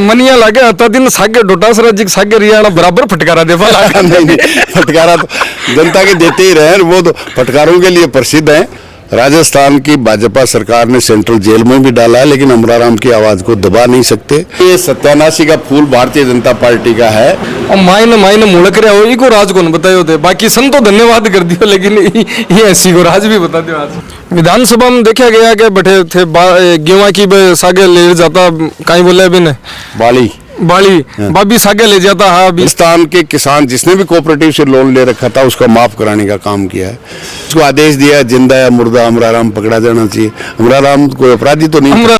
मनिया लागे आता दिन सागे डोटासरा जी सागे रियाना बराबर फटकारा दे वाला नहीं, फटकारा तो जनता के देते ही रहे, वो तो फटकारों के लिए प्रसिद्ध है। राजस्थान की भाजपा सरकार ने सेंट्रल जेल में भी डाला है, लेकिन अमराराम की आवाज को दबा नहीं सकते। ये सत्यानाशी का फूल भारतीय जनता पार्टी का है। और मायने मुड़क रहे हो इको राज को न बतायो थे, बाकी सन तो धन्यवाद कर दियो, लेकिन ये ऐसी को राज भी बता दियो। आज विधानसभा में देखा गया कि बैठे थे गेवा की सागे ले जाता, कहीं बोले अभी ने बाली बाबी सागे ले जाता। हाँ, राजस्थान के किसान जिसने भी कोऑपरेटिव से लोन ले रखा था उसका माफ कराने का काम किया है। उसको आदेश दिया जिंदा या मुर्दा अमराराम पकड़ा जाना चाहिए। अमराराम कोई अपराधी तो नहीं।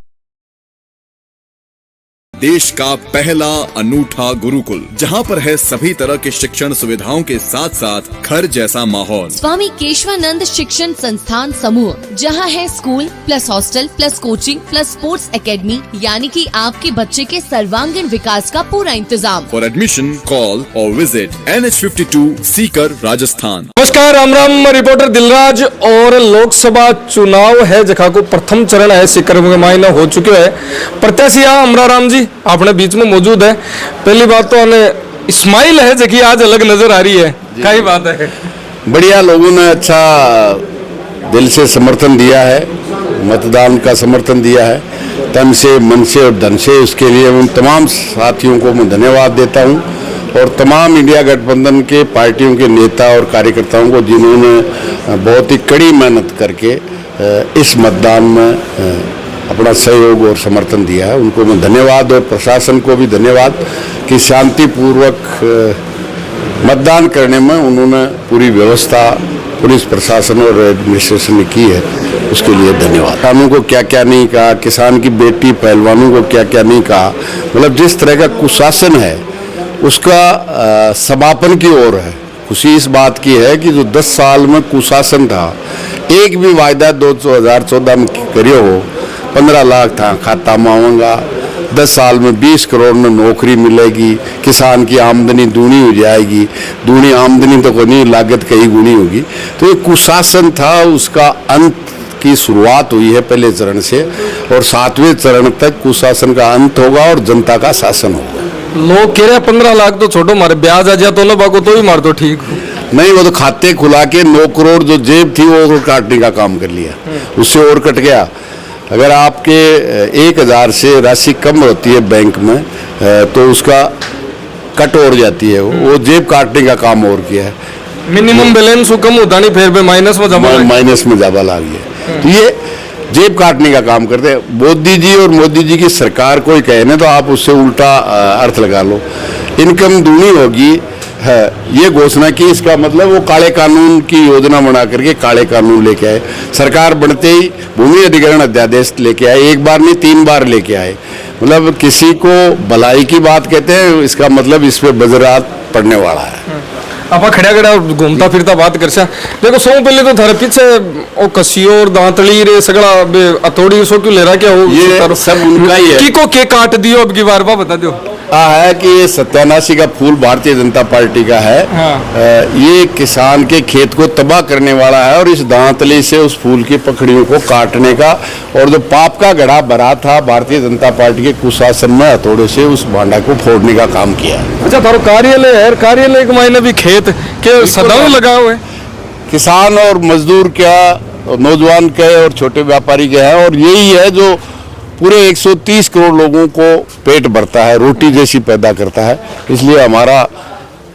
देश का पहला अनूठा गुरुकुल, जहां पर है सभी तरह के शिक्षण सुविधाओं के साथ साथ घर जैसा माहौल। स्वामी केशवानंद शिक्षण संस्थान समूह, जहां है school plus hostel plus coaching plus sports academy, यानी कि आपके बच्चे के सर्वांगीण विकास का पूरा इंतजाम। फॉर एडमिशन कॉल और विजिट NH52 सीकर राजस्थान। नमस्कार, राम राम, रिपोर्टर दिलराज। और लोकसभा चुनाव है जखा को प्रथम चरण है सीकर में मायना हो चुके है। प्रत्याशी अमराराम जी अपने बीच में मौजूद है। पहली बात तो हमें स्माइल है जबकि आज अलग नजर आ रही है, क्या ही बात है। बढ़िया, लोगों ने अच्छा दिल से समर्थन दिया है, मतदान का समर्थन दिया है, तन से मन से और धन से। उसके लिए उन तमाम साथियों को मैं धन्यवाद देता हूं, और तमाम इंडिया गठबंधन के पार्टियों के नेता और कार्यकर्ताओं को जिन्होंने बहुत ही कड़ी मेहनत करके इस मतदान में अपना सहयोग और समर्थन दिया है, उनको मैं धन्यवाद। और प्रशासन को भी धन्यवाद कि शांतिपूर्वक मतदान करने में उन्होंने पूरी व्यवस्था पुलिस प्रशासन और एडमिनिस्ट्रेशन ने की है, उसके लिए धन्यवाद। किसानों को क्या क्या नहीं कहा, किसान की बेटी पहलवानों को क्या क्या नहीं कहा, मतलब जिस तरह का कुशासन है उसका समापन की ओर है। खुशी इस बात की है कि जो 10 साल में कुशासन था, एक भी वायदा 2014 में करियो हो, 15 लाख था खाता मांगूंगा, 10 साल में 20 करोड़ में नौकरी मिलेगी, किसान की आमदनी दूनी हो जाएगी। दूनी आमदनी तो कोई नहीं, लागत कई गुनी होगी। तो ये कुशासन था, उसका अंत की शुरुआत हुई है पहले चरण से, और 7वें चरण तक कुशासन का अंत होगा और जनता का शासन होगा। लोग कह रहे 15 लाख तो छोटो, मारे ब्याज आ जाए तो बाको तो ही मार दो, ठीक नहीं। वो तो खाते खुला के 9 करोड़ जो जेब थी वो काटने का काम कर लिया, उससे और कट गया। अगर आपके 1000 से राशि कम होती है बैंक में तो उसका कट और जाती है, वो जेब काटने का काम और किया है। मिनिमम बैलेंस कम होता नहीं, फिर माइनस में ज्यादा ला गया, तो ये जेब काटने का काम करते हैं। मोदी जी और मोदी जी की सरकार कोई कहे ना तो आप उससे उल्टा अर्थ लगा लो। इनकम दूनी होगी है ये घोषणा की, इसका मतलब वो काले कानून की योजना बना करके काले कानून लेके आए। सरकार बनते ही भूमि अधिग्रहण अध्यादेश लेके आए, एक बार नहीं 3 बार लेके आए। मतलब किसी को भलाई की बात कहते हैं, इसका मतलब इस पे बजरात पड़ने वाला है। आप खड़ा घूमता फिरता बात कर सा देखो, सौ पहले तो थारे पीछे ओ कसियो और दांतली रे सगड़ा अतोड़ी सो क्यों ले रहा, क्या हो ये सब उनका ही है। को के काट दियो अब की बार बता दो। है कि ये सत्यानाशी का फूल भारतीय जनता पार्टी का है। हाँ। ये किसान के खेत को तबाह करने वाला है, और इस दांतली से उस फूल की पखड़ियों को काटने का, और जो पाप का घड़ा भरा था भारतीय जनता पार्टी के कुशासन में, हथौड़े से उस भांडा को फोड़ने का काम किया। अच्छा, थारो कार्यालय है, कार्यालय के मायने भी खेत के सदाओं लगा हुए किसान और मजदूर क्या, नौजवान के और छोटे व्यापारी के हैं, और यही है जो पूरे 130 करोड़ लोगों को पेट भरता है, रोटी जैसी पैदा करता है। इसलिए हमारा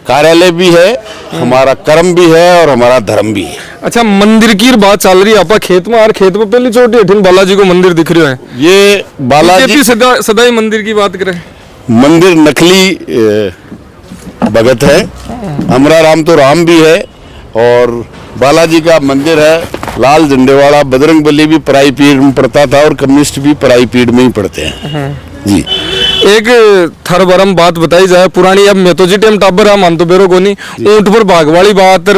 कार्यालय भी है, हमारा कर्म भी है और हमारा धर्म भी है। अच्छा, मंदिर की बात चल रही है, आपा खेत में पहली चोटी अठिन बालाजी को मंदिर दिख रहा है। ये बालाजी सदा ही मंदिर की बात करे। मंदिर नकली भगत है, अमराराम तो राम भी है, और बालाजी का मंदिर है लाल झंडे वाला। बजरंगबली भी पराई पीढ़ में पढ़ता था और कम्युनिस्ट भी पराई पीढ़ में ही पढ़ते हैं जी। एक थरबरम बात बताई जाए पुरानी, अब मैं तो जी टाइम टाबर हम मान तो बेरो कोनी, ऊंट पर भाग वाली बात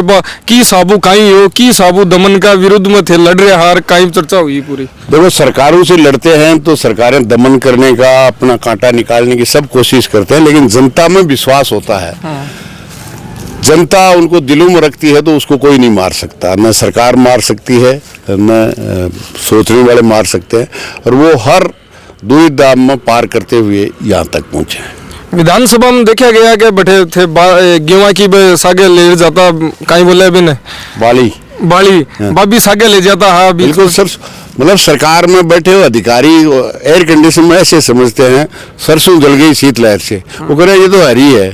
की साबू काई हो, की साबू दमन का विरुद्ध में थे लड़ रहे हार काई चर्चा हुई पूरी। देखो, सरकारों से लड़ते हैं तो सरकारें दमन करने का, अपना कांटा निकालने की सब कोशिश करते हैं, लेकिन जनता में विश्वास होता है। हाँ। जनता उनको दिलों में रखती है तो उसको कोई नहीं मार सकता, न सरकार मार सकती है, न सोचने वाले मार सकते हैं। और वो हर दूरी दाम में पार करते हुए यहाँ तक पहुँचे हैं। विधानसभा में देखा गया कि बैठे थे गेवा की सागे ले जाता कहीं बोले अभी ने बाली बाबी सागे ले जाता। हाँ बिल्कुल सर, मतलब सरकार में बैठे हुए अधिकारी एयर कंडीशन में ऐसे समझते हैं सरसों जल गई शीतलहर से, वो कह रहे ये तो हरी है।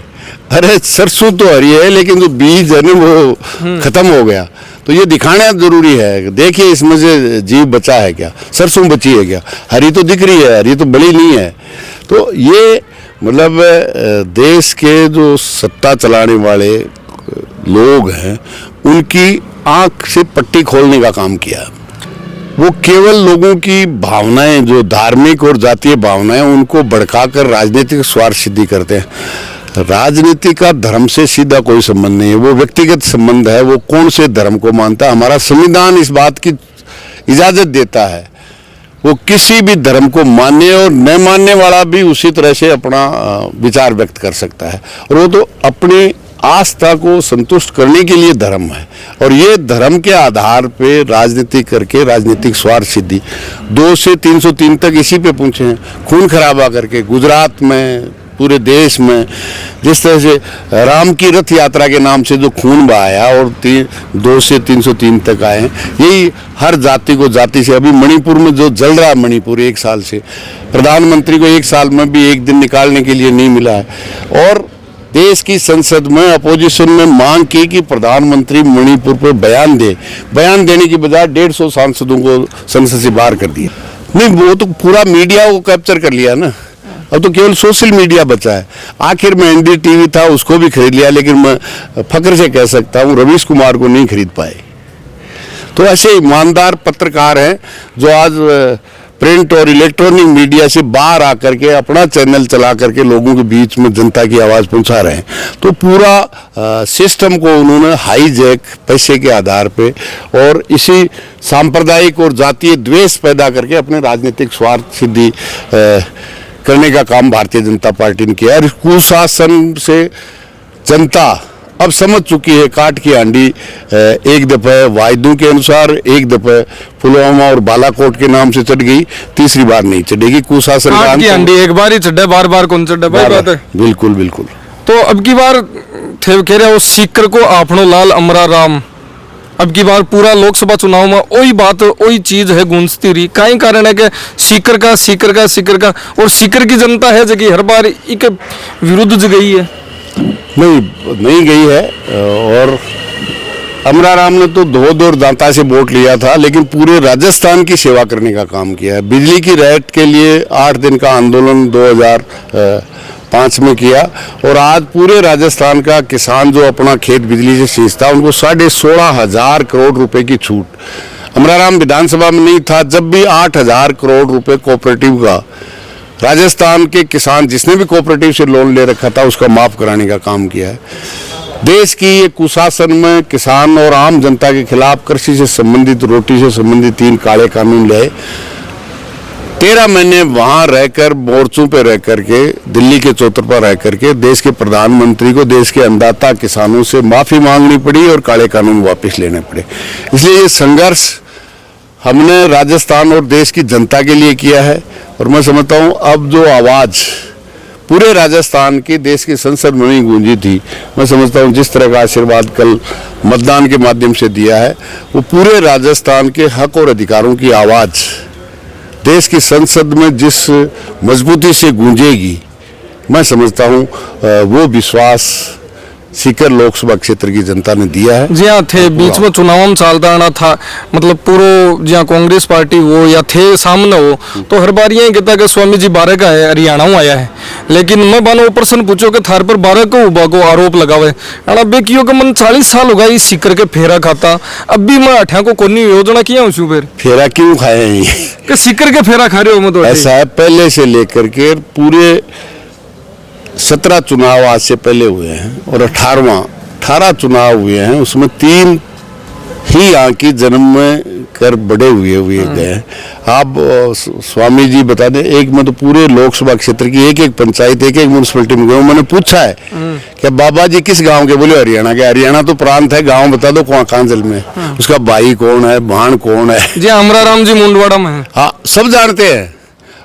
अरे सरसों तो हरी है लेकिन जो बीज है ना वो खत्म हो गया, तो ये दिखाना जरूरी है। देखिए इसमें से जीव बचा है क्या, सरसों बची है क्या, हरी तो दिख रही है, हरी तो बड़ी नहीं है। तो ये मतलब देश के जो सत्ता चलाने वाले लोग हैं उनकी आंख से पट्टी खोलने का काम किया। वो केवल लोगों की भावनाएं, जो धार्मिक और जातीय भावनाएं, उनको भड़काकर राजनीतिक स्वार्थ सिद्धि करते हैं। राजनीति का धर्म से सीधा कोई संबंध नहीं है, वो व्यक्तिगत संबंध है। वो कौन से धर्म को मानता है, हमारा संविधान इस बात की इजाजत देता है वो किसी भी धर्म को मानने और न मानने वाला भी उसी तरह से अपना विचार व्यक्त कर सकता है, और वो तो अपनी आस्था को संतुष्ट करने के लिए धर्म है। और ये धर्म के आधार पे राजनीति करके राजनीतिक स्वार्थ सिद्धि 2 से 303 तक इसी पे पहुंचे हैं, खून खराबा करके। गुजरात में, पूरे देश में जिस तरह से राम की रथ यात्रा के नाम से जो खून बहाया और 2 से 303 तक आए हैं, यही हर जाति को जाति से। अभी मणिपुर में जो जल रहा है, मणिपुर 1 साल से, प्रधानमंत्री को 1 साल में भी 1 दिन निकालने के लिए नहीं मिला है। और देश की संसद में अपोजिशन में मांग की कि प्रधानमंत्री मणिपुर पर बयान दे, बयान देने की बजाय 150 सांसदों को संसद से बाहर कर दिया। नहीं, वो तो पूरा मीडिया को कैप्चर कर लिया ना, अब तो केवल सोशल मीडिया बचा है। आखिर में NDTV था, उसको भी खरीद लिया, लेकिन मैं फख्र से कह सकता हूँ रवीश कुमार को नहीं खरीद पाए। तो ऐसे ईमानदार पत्रकार हैं जो आज प्रिंट और इलेक्ट्रॉनिक मीडिया से बाहर आकर के अपना चैनल चला करके लोगों के बीच में जनता की आवाज़ पहुंचा रहे हैं। तो पूरा सिस्टम को उन्होंने हाईजैक पैसे के आधार पे और इसी सांप्रदायिक और जातीय द्वेष पैदा करके अपने राजनीतिक स्वार्थ सिद्धि करने का काम भारतीय जनता पार्टी ने किया। और कुशासन से जनता अब समझ चुकी है, काट की हांडी एक दफे वायदों के अनुसार, एक दफे पुलवामा और बालाकोट के नाम से चढ़ गई, तीसरी बार नहीं चढ़ेगी। कुशासन काट की हांडी एक बार ही चढ़े, बार बार कौन चढ़े भाई, बात है। बिल्कुल बिल्कुल। तो अब की बार थे कह रहे हो सीकर को आपनो लाल अमरा राम, अब की बार पूरा लोकसभा चुनाव में वही बात वही चीज है गूंजती रही। कई कारण है कि सीकर का और सीकर की जनता है जगह हर बार एक विरुद्ध गई है। नहीं गई है। और अमरा राम ने तो धो दांता से वोट लिया था, लेकिन पूरे राजस्थान की सेवा करने का काम किया है। बिजली की रेट के लिए 8 दिन का आंदोलन 2005 में किया, और आज पूरे राजस्थान का किसान जो अपना खेत बिजली से सींचता उनको 16,500 करोड़ रुपए की छूट। अमरा राम विधानसभा में नहीं था जब भी 8,000 करोड़ रुपए कोऑपरेटिव का राजस्थान के किसान जिसने भी कोऑपरेटिव से लोन ले रखा था उसका माफ कराने का काम किया है। देश की ये कुशासन में किसान और आम जनता के खिलाफ कृषि से संबंधित, रोटी से संबंधित 3 काले कानून लाए। 13 महीने वहां रहकर, मोर्चों पे रह करके, दिल्ली के चौतर पर रह करके देश के प्रधानमंत्री को देश के अन्नदाता किसानों से माफी मांगनी पड़ी और काले कानून वापस लेने पड़े। इसलिए ये संघर्ष हमने राजस्थान और देश की जनता के लिए किया है। और मैं समझता हूँ अब जो आवाज़ पूरे राजस्थान की देश की संसद में नहीं गूंजी थी, मैं समझता हूँ जिस तरह का आशीर्वाद कल मतदान के माध्यम से दिया है, वो पूरे राजस्थान के हक और अधिकारों की आवाज़ देश की संसद में जिस मजबूती से गूंजेगी, मैं समझता हूँ वो विश्वास सीकर लोकसभा क्षेत्र की जनता ने दिया है। जी हाँ, थे बीच में चुनाव में चलता रहना था, मतलब पूरा जहाँ कांग्रेस पार्टी हो या थे सामने हो, तो हर बार यही कहता कि स्वामी जी 12 का है, हरियाणा में आया है। लेकिन मैं बानो प्रश्न पूछो कि थार पर 12 को उबा को आरोप लगावे, अड़ा बेकियो के मन 40 साल हो गए सीकर के फेरा खाता, अब भी मैं अठा को कोनी योजना किया हूँ फिर फेरा क्यों खाए हैं कि सीकर के फेरा खा रहे हो। मैं तो ऐसा है, पहले से लेकर के पूरे 17 चुनाव आज से पहले हुए हैं और 18 चुनाव हुए हैं, उसमें 3 ही यहाँ की जन्म में कर बड़े हुए गए हैं। आप स्वामी जी बता दें, एक में तो पूरे लोकसभा क्षेत्र की एक पंचायत, एक म्यूनसिपलिटी में गए। मैंने पूछा है कि बाबा जी किस गांव के, बोले हरियाणा के। हरियाणा तो प्रांत है, गांव बता दो कांजल में, उसका भाई कौन है, भाण कौन है। जी अमरा राम जी मुंडवाड़ा में है। हाँ, सब जानते हैं।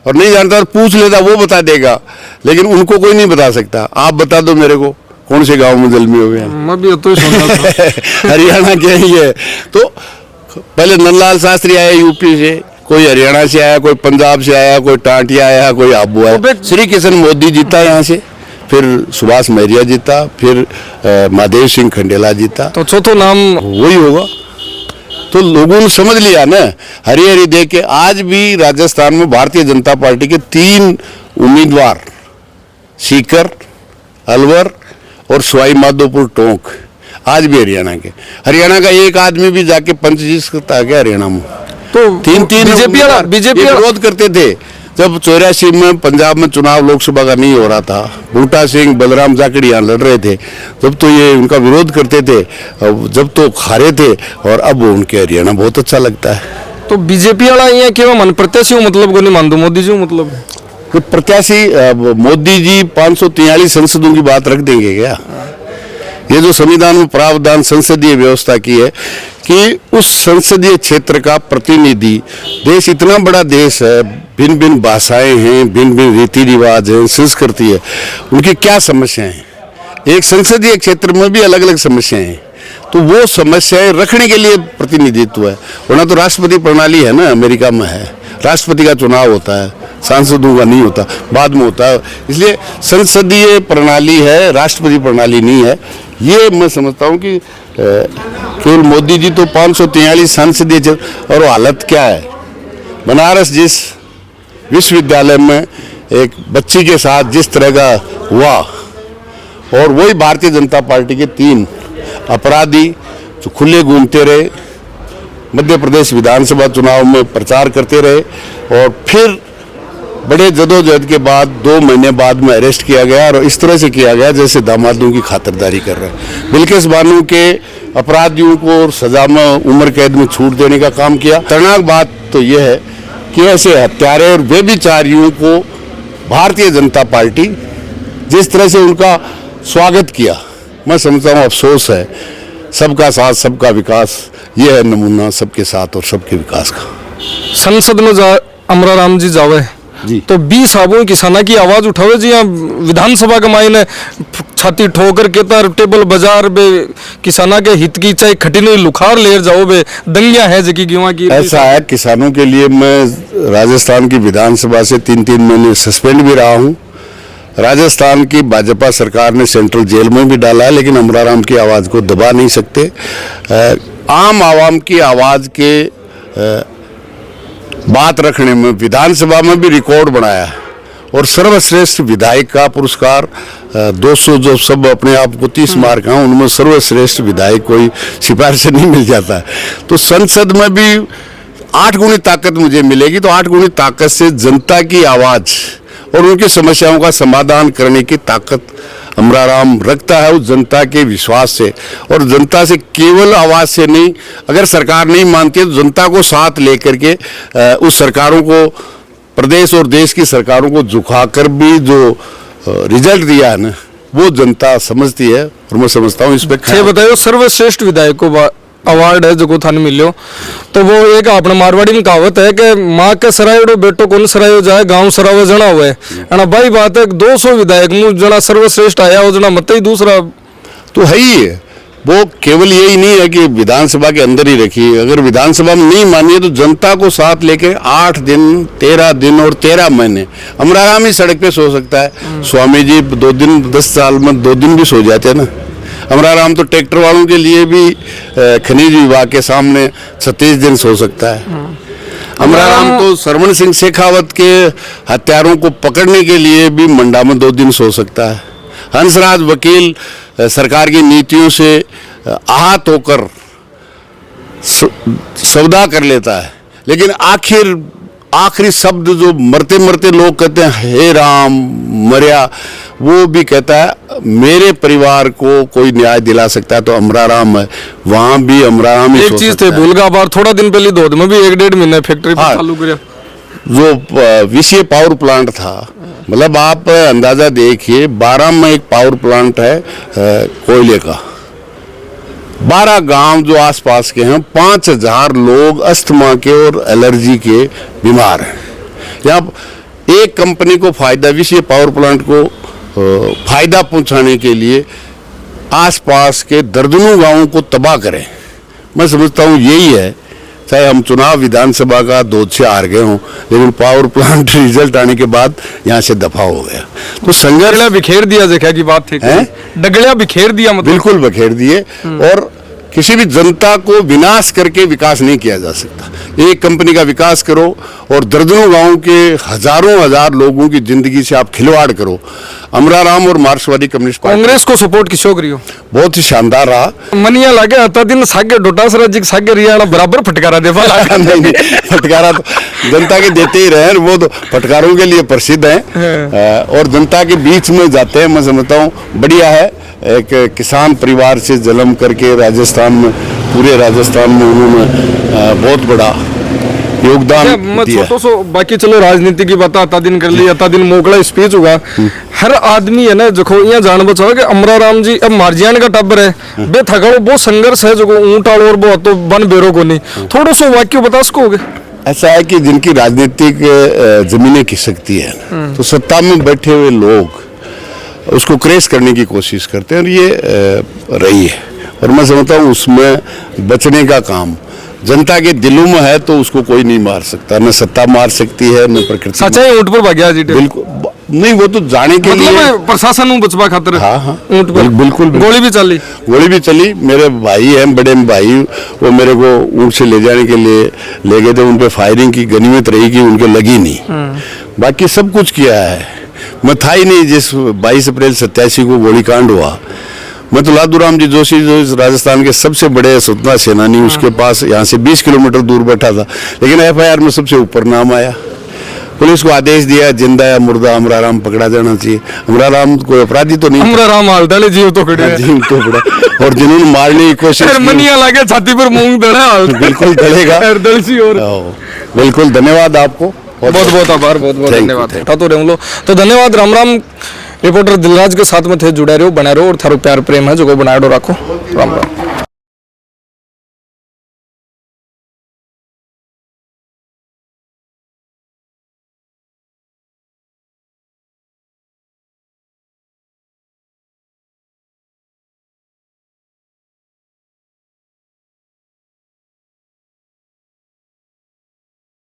और नहीं जानता तो पूछ लेता, वो बता देगा, लेकिन उनको कोई नहीं बता सकता। आप बता दो मेरे को कौन से गांव में जलमी हो गया। मैं भी तो सुन रहा था। हरियाणा के ही है। तो पहले नंदलाल शास्त्री आए यूपी से, कोई हरियाणा से आया, कोई पंजाब से आया, कोई टांटिया आया, कोई आबू आया। श्री किशन मोदी जीता यहाँ से, फिर सुभाष महरिया जीता, फिर महादेव सिंह खंडेला जीता, तो चौथो नाम वही होगा। तो लोगों ने समझ लिया ना, हरी हरी देख के। आज भी राजस्थान में भारतीय जनता पार्टी के 3 उम्मीदवार, सीकर, अलवर और सवाई माधोपुर टोंक, आज भी हरियाणा का एक आदमी भी जाके पंच जीत सकता है क्या हरियाणा में? तो बीजेपी विरोध करते थे जब 84 में पंजाब में चुनाव लोकसभा का नहीं हो रहा था। बूटा सिंह, बलराम जाखड़ यहाँ लड़ रहे थे, जब तो ये उनका विरोध करते थे, जब तो हारे थे, और अब उनके हरियाणा बहुत अच्छा लगता है। तो बीजेपी वाला यहाँ केवल मन प्रत्याशी मतलब को नहीं मान दो, मोदी जी मतलब तो प्रत्याशी मोदी जी 543 संसदों की बात रख देंगे क्या? ये जो संविधान में प्रावधान संसदीय व्यवस्था की है कि उस संसदीय क्षेत्र का प्रतिनिधि, देश इतना बड़ा देश है, भिन्न भिन्न भाषाएं हैं, भिन्न भिन्न रीति रिवाज है, संस्कृति है, उनकी क्या समस्याएं हैं, एक संसदीय क्षेत्र में भी अलग अलग समस्याएं हैं, तो वो समस्याएं रखने के लिए प्रतिनिधित्व है। वरना तो राष्ट्रपति प्रणाली है ना, अमेरिका में है, राष्ट्रपति का चुनाव होता है, सांसदों का नहीं होता, बाद में होता है। इसलिए संसदीय प्रणाली है, राष्ट्रपति प्रणाली नहीं है। ये मैं समझता हूँ कि केवल मोदी जी तो 543 संसदीय क्षेत्र, और हालत क्या है, बनारस जिस विश्वविद्यालय में एक बच्ची के साथ जिस तरह का हुआ, और वही भारतीय जनता पार्टी के 3 अपराधी जो खुले घूमते रहे, मध्य प्रदेश विधानसभा चुनाव में प्रचार करते रहे, और फिर बड़े जदोजहद के बाद 2 महीने बाद में अरेस्ट किया गया, और इस तरह से किया गया जैसे दामादों की खातिरदारी कर रहे हैं। बिल्किस बानो के अपराधियों को सजा में उम्र कैद में छूट देने का काम किया। खतरनाक बात तो यह है कि ऐसे हत्यारे और व्यभिचारियों को भारतीय जनता पार्टी जिस तरह से उनका स्वागत किया, मैं समझता हूँ अफसोस है। सबका साथ सबका विकास, ये है नमूना सबके साथ और सबके विकास का। संसद में अमरा राम जी जावे जी, तो 20 साबुन किसाना की आवाज उठावे जी, यहाँ विधानसभा के मायने छाती ठोकर के तार टेबल बाजार बे किसाना के हित की चाहे खटिनी लुखार ले जाओ बे दंगिया है जकी गेवा की। ऐसा है, किसानों के लिए मैं राजस्थान की विधानसभा से 3-3 महीने सस्पेंड भी रहा हूँ। राजस्थान की भाजपा सरकार ने सेंट्रल जेल में भी डाला है, लेकिन अमरा राम की आवाज को दबा नहीं सकते। आम आवाम की आवाज के बात रखने में विधानसभा में भी रिकॉर्ड बनाया है, और सर्वश्रेष्ठ विधायक का पुरस्कार 200 जो सब अपने आप को 30 मार्क हैं, उनमें सर्वश्रेष्ठ विधायक कोई सिफारिश नहीं मिल जाता है। तो संसद में भी 8 गुनी ताकत मुझे मिलेगी, तो 8 गुनी ताकत से जनता की आवाज और उनकी समस्याओं का समाधान करने की ताकत अमरा राम रखता है, उस जनता के विश्वास से। और जनता से केवल आवाज से नहीं, अगर सरकार नहीं मानती है तो जनता को साथ लेकर के उस सरकारों को, प्रदेश और देश की सरकारों को झुकाकर भी जो रिजल्ट दिया है ना, वो जनता समझती है, और मैं समझता हूँ इस पे। बताइए, सर्वश्रेष्ठ विधायक को अवार्ड है जो थाने मिलो, तो वो एक अपने मारवाड़ी में कहावत है कि माँ के सरायड़ो बेटो कौन सरायो जाए, गांव सरावे जना हुए है भाई। बात है 200 विधायक में जना सर्वश्रेष्ठ आया हो, जना मत ही दूसरा तो है ही है। वो केवल यही नहीं है कि विधानसभा के अंदर ही रखी, अगर विधानसभा में नहीं मानिए तो जनता को साथ लेके 8 दिन, 13 दिन और 13 महीने अमरा राम ही सड़क पे सो सकता है। स्वामी जी 2 दिन, 10 साल में 2 दिन भी सो जाते हैं ना। अमरा राम तो ट्रैक्टर वालों के लिए भी खनिज विभाग के सामने 36 दिन सो सकता है। अमरा राम तो सरवण सिंह शेखावत के हत्यारों को पकड़ने के लिए भी मंडा में 2 दिन सो सकता है। हंसराज वकील सरकार की नीतियों से आहत होकर सौदा कर लेता है, लेकिन आखिरी शब्द जो मरते मरते लोग कहते हैं हे राम मर्या, वो भी कहता है मेरे परिवार को कोई न्याय दिला सकता है तो अमरा राम है। वहां भी अमरा राम ही। एक चीज थे भूलगा बार, थोड़ा दिन पहले धोध में भी 1-1.5 महीने फैक्ट्री चालू किया, जो विषय पावर प्लांट था। मतलब आप अंदाजा देखिए, 12 में एक पावर प्लांट है कोयले का, 12 गांव जो आसपास के हैं, 5000 लोग अस्थमा के और एलर्जी के बीमार हैं। यहाँ एक कंपनी को फायदा, विषय पावर प्लांट को फायदा पहुंचाने के लिए आसपास के दर्जनों गांवों को तबाह करें। मैं समझता हूं यही है। चाहे हम चुनाव विधानसभा का 2 से हार गए हों, लेकिन पावर प्लांट रिजल्ट आने के बाद यहाँ से दफा हो गया। तो संघर्ष डगड़िया बिखेर दिया, जगह की बात थी, डगड़िया बिखेर दिया, मतलब बिल्कुल बखेर दिए। और किसी भी जनता को विनाश करके विकास नहीं किया जा सकता। एक कंपनी का विकास करो और दर्जनों गांवों के हजारों हजार लोगों की जिंदगी से आप खिलवाड़ करो। अमराराम और मार्क्सवादी कम्युनिस्ट पार्टी कांग्रेस को सपोर्ट किसो करियो? बहुत ही शानदार रहा। मनिया लागे अता दिन सागे डोटासरा जी सागे रियाणा बराबर फटकारा दे पाला। नहीं, फटकारा तो जनता के देते ही रहे, वो तो फटकारों के लिए प्रसिद्ध हैं और जनता के बीच में जाते हैं। मैं समझता हूँ बढ़िया है। एक किसान परिवार से जन्म करके राजस्थान में, पूरे राजस्थान में उन्होंने बहुत बड़ा योगदान मैं दिया। छोटो सो बाकी चलो राजनीति की बात अता दिन कर ली, अता दिन मोकला स्पीच होगा। हर आदमी है ना, देखो यहाँ जान बचाओ कि अमराराम जी अब मार्जियान का टब्बर है, बे थकाड़ो बहुत संघर्ष है, जो ऊंट आलो और बहुत तो बन बेरो को नहीं। थोड़ा सो वाक्य बता सकोगे? ऐसा है कि जिनकी राजनीतिक जमीनें खिसकती है, तो सत्ता में बैठे हुए लोग उसको क्रेश करने की कोशिश करते हैं, और ये रही है। और मैं समझता हूँ उसमें बचने का काम जनता के दिलों में है, तो उसको कोई नहीं मार सकता। न सत्ता मार सकती है, न प्रकृति। सच्चा ही ऊंट पर भाग्या जी? बिल्कुल नहीं, वो तो जाने के लिए मतलब प्रशासन में बचवा खातिर। हाँ, ऊंट पर बिल्कुल गोली भी चली। गोली भी चली। मेरे भाई हैं, बड़े भाई, वो मेरे को ऊंट से ले जाने के लिए ले गए थे। उन पे फायरिंग की गनीमत रही कि उनको लगी नहीं। बाकी सब कुछ किया है। मैं था ही नहीं जिस 22 अप्रैल 87 को गोलीकांड हुआ। मैं तो लादूराम जी जोशी, जो इस राजस्थान के सबसे बड़े स्वतंत्रता सेनानी, उसके पास यहाँ से 20 किलोमीटर दूर बैठा था, लेकिन FIR में सबसे ऊपर नाम आया। पुलिस को आदेश दिया, जिंदा या मुर्दा अमराराम पकड़ा जाना चाहिए। अमराराम कोई अपराधी तो नहीं, अमराराम हाल जीव तो खड़े हैं। जीव तो पड़ा। और जिन्होंने मारने की कोशिश की, मनिया लागे छाती पर मूंग दड़ा हाल बिल्कुल दड़ेगा। दलसी और बिल्कुल धन्यवाद आपको, बहुत बहुत आभार, बहुत बहुत Thank you, धन्यवाद। thank you। तो रहो तो धन्यवाद। राम राम। रिपोर्टर दिलराज के साथ में थे, जुड़े रहो, बने रहो और थारो प्यार प्रेम है जो बनाए रखो। राम राम।